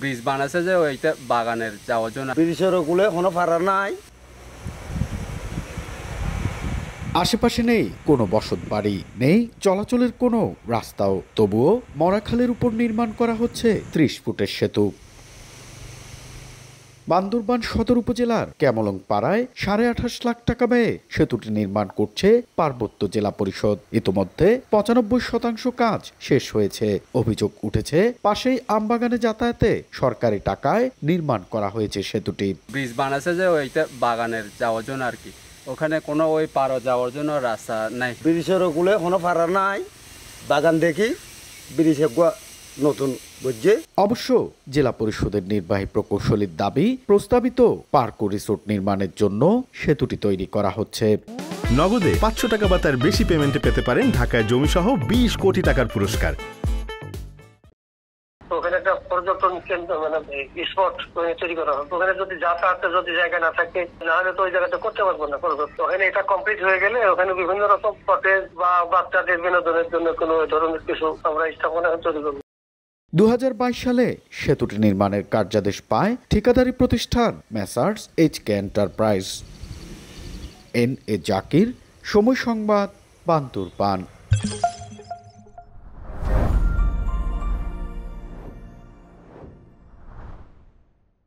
Bridge বানাচ্ছে যে ওইটা বাগানের যাওয়ার জন্য। ব্রিজের ওগুলো কোনো ফাড়া নাই। আশেপাশে নেই কোনো বসত বাড়ি, নেই চলাচলের কোনো রাস্তাও, তবুও মরাখালের উপর নির্মাণ করা হচ্ছে ৩০ ফুটের সেতু। বান্দরবান সদর উপজেলার ক্যামলং পাড়ায় ২৮.৫ লাখ টাকা ব্যয়ে সেতুটি নির্মাণ করছে পার্বত্য জেলা পরিষদ। ইতোমধ্যে ৯৫% কাজ শেষ হয়েছে। অভিযোগ উঠেছে পাশেই আমবাগানে যাতায়াতে সরকারি টাকায় নির্মাণ করা হয়েছে সেতুটি। ব্রিজ বানাচ্ছে যে ওইটা বাগানের যাওয়ার জন্য আর কি, ওখানে কোনো ওই পারো যাওয়ার জন্য রাস্তা নাই। ব্রিজের ওগুলো কোনো ফাড়া নাই। বাগান দেখি ব্রিজে নতুন বুঝছে। অবশ্য জেলা পরিষদের নির্বাহী প্রকৌশলীর দাবি, প্রস্তাবিত পার্ক ও রিসোর্ট নির্মাণের জন্য সেতুটি তৈরি করা হচ্ছে। নগদে ৫০০ টাকা বা তার বেশি পেমেন্টে পেতে পারেন ঢাকায় জমিসহ ২০ কোটি টাকার পুরস্কার। ওখানে একটা পর্যটন কেন্দ্র মানে স্পট তৈরি করা হবে। ওখানে যদি যাতায়াতের যদি জায়গা না থাকে তাহলে তো ওই জায়গাতে করতে পারবো না। ওখানে এটা কমপ্লিট হয়ে গেলে ওখানে বিভিন্ন রকম কটেজ বা বাচ্চাদের বিনোদনের জন্য কোনো ধরনের কিছু আমরা স্থাপনা তৈরি করবো। ২০২২ সালে সেতুটি নির্মাণের কার্যাদেশ পায় ঠিকাদারি প্রতিষ্ঠান messrs HK enterprise. N A Zakir, Somoy Sangbad, Bandarban.